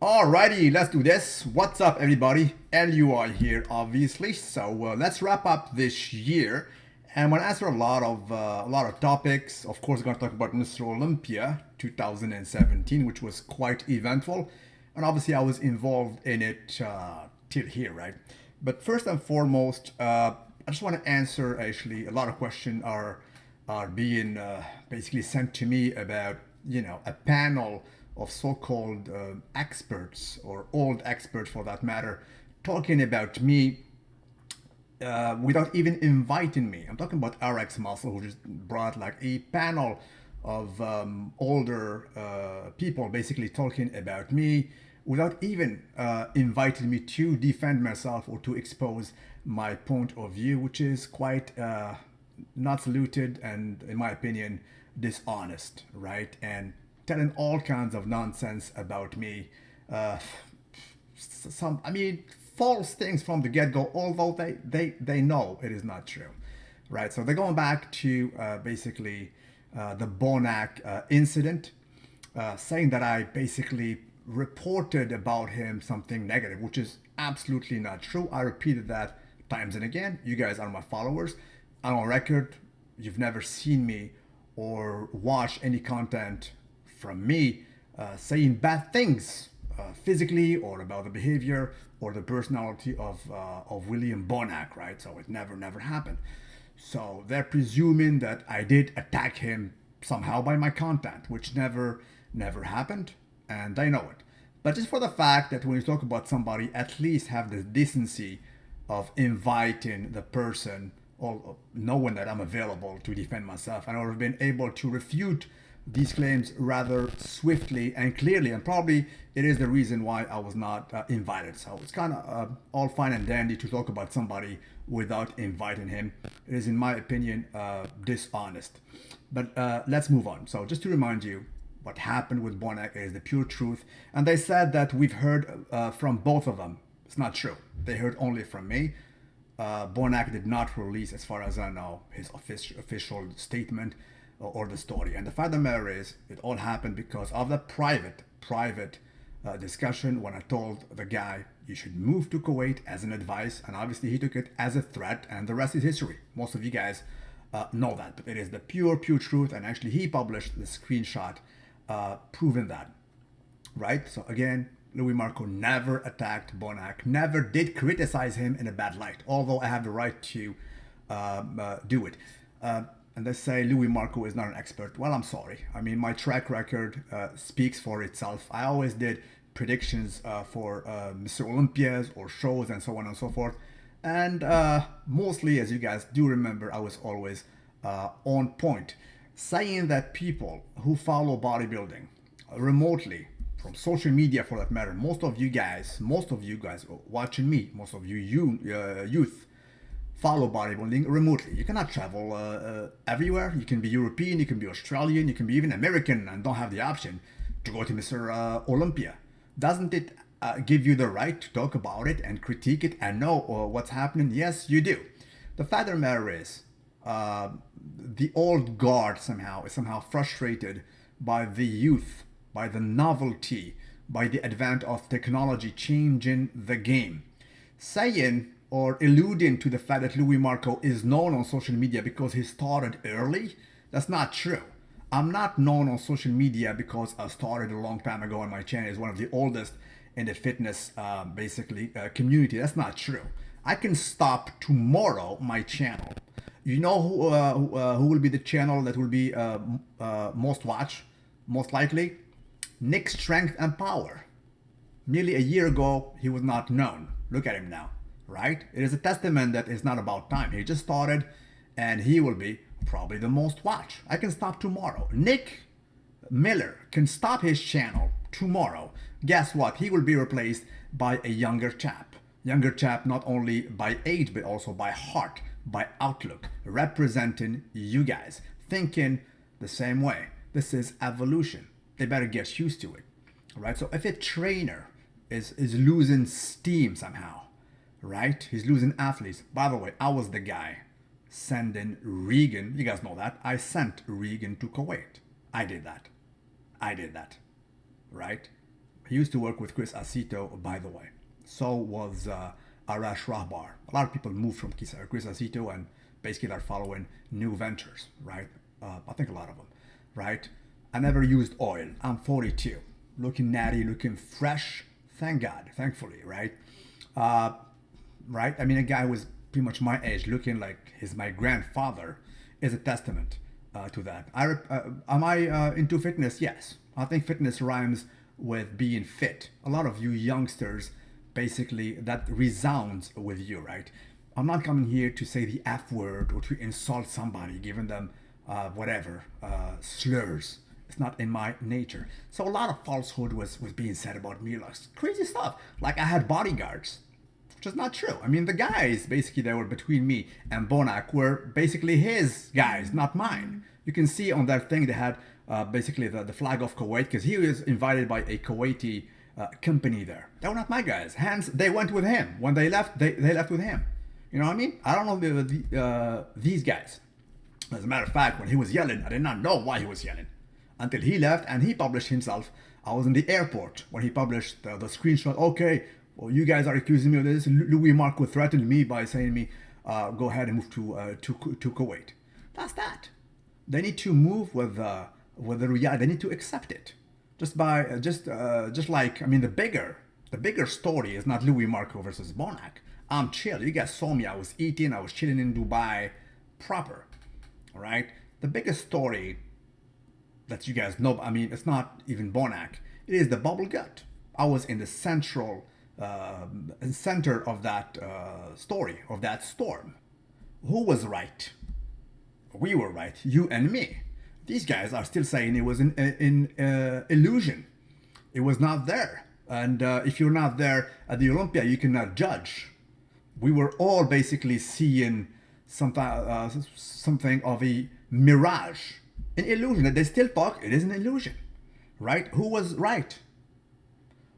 Alrighty, let's do this. What's up, everybody? LUI here, obviously. So let's wrap up this year, and we'll answer a lot of topics. Of course, we're going to talk about Mr. Olympia 2017, which was quite eventful, and obviously I was involved in it till here, right? But first and foremost, I just want to answer actually a lot of questions are being basically sent to me about a panel of so-called experts or old experts for that matter talking about me without even inviting me. I'm talking about RX Muscle, who just brought like a panel of older people basically talking about me without even inviting me to defend myself or to expose my point of view, which is quite not saluted and, in my opinion, dishonest, right? And telling all kinds of nonsense about me. Uh, false things from the get-go, although they know it is not true, right? So they're going back to basically the Bonac incident, saying that I basically reported about him something negative, which is absolutely not true. I repeated that times and again. You guys are my followers. I'm on record. You've never seen me or watched any content from me saying bad things physically or about the behavior or the personality of William Bonac, right? So it never happened. So they're presuming that I did attack him somehow by my content, which never happened, and they know it. But just for the fact that when you talk about somebody, at least have the decency of inviting the person or knowing that I'm available to defend myself. And I've been able to refute these claims rather swiftly and clearly, and probably it is the reason why I was not invited. So it's kind of all fine and dandy to talk about somebody without inviting him. It is, in my opinion, dishonest. But let's move on. So just to remind you, what happened with Bonac is the pure truth, and they said that we've heard from both of them. It's not true. They heard only from me. Bonac did not release, as far as I know, his official statement or the story. And the fact of the matter is, it all happened because of the private discussion when I told the guy you should move to Kuwait as an advice, and obviously he took it as a threat, and the rest is history. Most of you guys know that, but it is the pure truth, and actually he published the screenshot proving that, right? So again, Louis Marco never attacked Bonac, never did criticize him in a bad light, although I have the right to do it. And they say Louis Marco is not an expert. Well, I'm sorry. I mean, my track record speaks for itself. I always did predictions for Mr. Olympias or shows and so on and so forth. And mostly, as you guys do remember, I was always on point, saying that people who follow bodybuilding remotely from social media, for that matter, most of you guys watching me, most of youth follow bodybuilding remotely. You cannot travel everywhere. You can be European, you can be Australian, you can be even American and don't have the option to go to Mr. Olympia. Doesn't it give you the right to talk about it and critique it and know what's happening? Yes, you do. The fact of the matter is, the old guard somehow is somehow frustrated by the youth, by the novelty, by the advent of technology changing the game. Saying or alluding to the fact that Louis Marco is known on social media because he started early, that's not true. I'm not known on social media because I started a long time ago, and my channel is one of the oldest in the fitness community. That's not true. I can stop tomorrow my channel. You know who will be the channel that will be most watched, most likely? Nick Strength and Power. Nearly a year ago, he was not known. Look at him now, right? It is a testament that it's not about time. He just started, and he will be probably the most watched. I can stop tomorrow. Nick Miller can stop his channel tomorrow. Guess what? He will be replaced by a younger chap. Younger chap not only by age, but also by heart, by outlook, representing you guys, thinking the same way. This is evolution. They better get used to it, right? So if a trainer is losing steam somehow, right? He's losing athletes. By the way, I was the guy sending Regan. You guys know that. I sent Regan to Kuwait. I did that. I did that, right? He used to work with Chris Acito, by the way. So was Arash Rahbar. A lot of people moved from Chris Acito and basically are following new ventures, right? I think a lot of them, right? I never used oil. I'm 42, looking natty, looking fresh. Thank God, thankfully, right? Right? I mean, a guy who was pretty much my age, looking like my grandfather, is a testament to that. Am I into fitness? Yes. I think fitness rhymes with being fit. A lot of you youngsters, basically, that resounds with you, right? I'm not coming here to say the F word or to insult somebody, giving them slurs. It's not in my nature. So a lot of falsehood was being said about me, like crazy stuff. Like I had bodyguards, which is not true. I mean, the guys basically that were between me and Bonac were basically his guys, not mine. You can see on that thing they had basically the flag of Kuwait because he was invited by a Kuwaiti company there. They were not my guys. Hence, they went with him. When they left, they left with him. You know what I mean? I don't know these guys. As a matter of fact, when he was yelling, I did not know why he was yelling until he left and he published himself. I was in the airport when he published the screenshot. Okay, well, you guys are accusing me of this. Louis Marco threatened me by saying me, go ahead and move to Kuwait. That's that. They need to move with the reality. They need to accept it. Just like, I mean, the bigger story is not Louis Marco versus Bonac. I'm chill. You guys saw me. I was eating. I was chilling in Dubai proper. All right. The biggest story that you guys know, I mean, it's not even Bonac. It is the bubble gut. I was in the center of that story, of that storm. Who was right? We were right, you and me. These guys are still saying it was an illusion. It was not there. And if you're not there at the Olympia, you cannot judge. We were all basically seeing something of a mirage, an illusion that they still talk. It is an illusion, right? Who was right?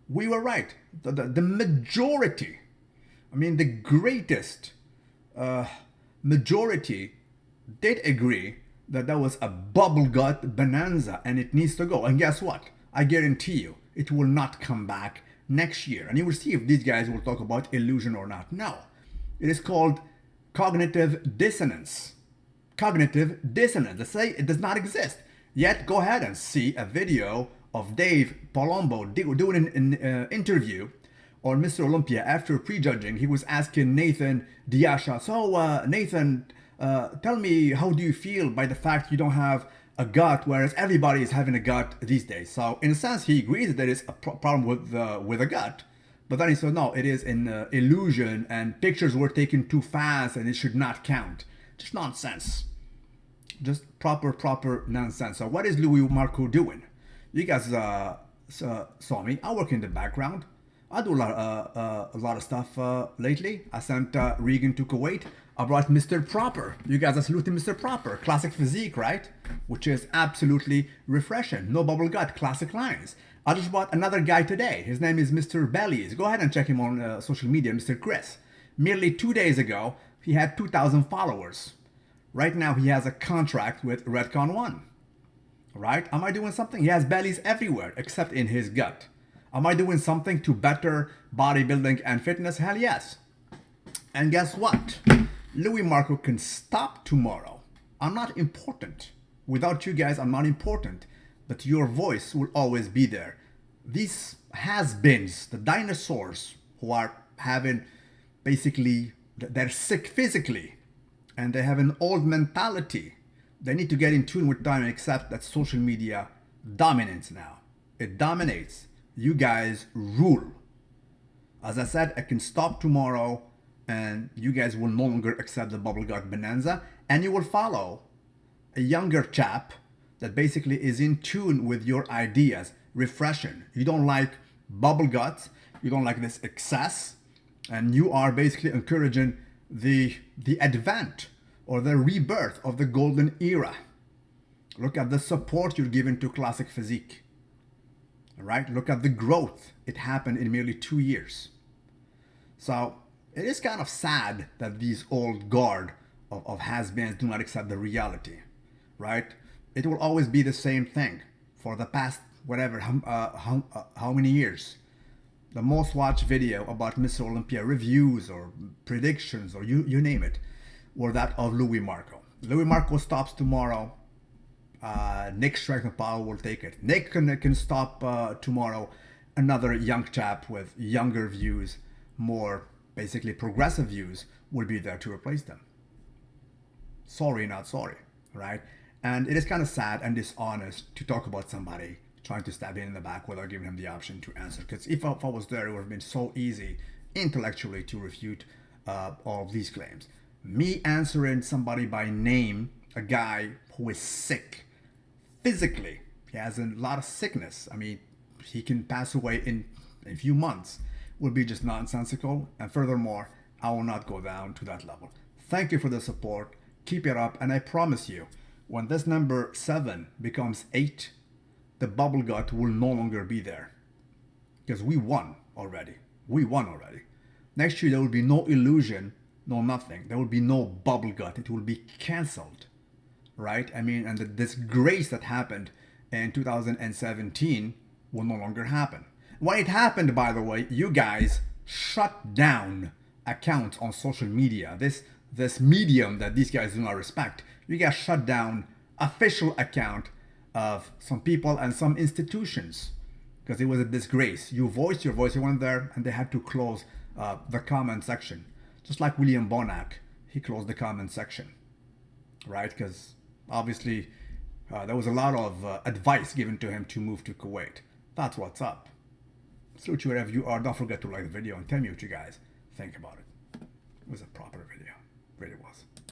We were right. The majority, I mean, the greatest majority did agree that that was a bubble gut bonanza and it needs to go. And guess what? I guarantee you, it will not come back next year. And you will see if these guys will talk about illusion or not. No. It is called cognitive dissonance. Cognitive dissonance. They say it does not exist. Yet, go ahead and see a video of Dave Palumbo doing an interview on Mr. Olympia after prejudging. He was asking Nathan Diasha, so Nathan, tell me, how do you feel by the fact you don't have a gut, whereas everybody is having a gut these days? So in a sense, he agrees that there is a problem with a gut, but then he said, no, it is an illusion, and pictures were taken too fast, and it should not count. Just nonsense. Just proper nonsense. So what is Louis Marco doing? You guys saw me. I work in the background. I do a lot of stuff lately. I sent Regan to Kuwait. I brought Mr. Proper. You guys are saluting Mr. Proper. Classic physique, right? Which is absolutely refreshing. No bubble gut, classic lines. I just brought another guy today. His name is Mr. Bellies. Go ahead and check him on social media, Mr. Chris. Merely 2 days ago, he had 2,000 followers. Right now, he has a contract with Redcon 1. Right? Am I doing something? He has bellies everywhere except in his gut. Am I doing something to better bodybuilding and fitness? Hell yes. And guess what? Louis Marco can stop tomorrow. I'm not important. Without you guys, I'm not important. But your voice will always be there. These has-beens, the dinosaurs who are having basically, they're sick physically and they have an old mentality. They need to get in tune with time and accept that social media dominates now. It dominates. You guys rule. As I said, I can stop tomorrow and you guys will no longer accept the bubble gut bonanza, and you will follow a younger chap that basically is in tune with your ideas, refreshing. You don't like bubble guts, you don't like this excess, and you are basically encouraging the advent or the rebirth of the golden era. Look at the support you're giving to classic physique. All right, look at the growth. It happened in merely 2 years. So it is kind of sad that these old guard of has-beens do not accept the reality, right? It will always be the same thing. For the past whatever, how many years. The most watched video about Mr. Olympia reviews or predictions or you name it, were that of Louis Marco. Louis Marco stops tomorrow. Nick Strength will take it. Nick can stop tomorrow. Another young chap with younger views, more basically progressive views, will be there to replace them. Sorry, not sorry, right? And it is kind of sad and dishonest to talk about somebody trying to stab him in the back without giving him the option to answer. Because if I was there, it would have been so easy intellectually to refute all of these claims. Me answering somebody by name, a guy who is sick physically, he has a lot of sickness. I mean, he can pass away in a few months, would be just nonsensical. And furthermore, I will not go down to that level. Thank you for the support. Keep it up. And I promise you, when this number 7 becomes 8, the bubble gut will no longer be there. Because we won already. We won already. Next year, there will be no illusion, no nothing. There will be no bubble gut. It will be canceled. Right? I mean, and the disgrace that happened in 2017 will no longer happen. When it happened, by the way, you guys shut down accounts on social media. This medium that these guys do not respect. You guys shut down official account of some people and some institutions because it was a disgrace. You voiced your voice, you went there, and they had to close the comment section. Just like William Bonac, he closed the comment section, right? Because obviously there was a lot of advice given to him to move to Kuwait. That's what's up. Salute you wherever you are. Don't forget to like the video and tell me what you guys think about it. It was a proper video. It really was.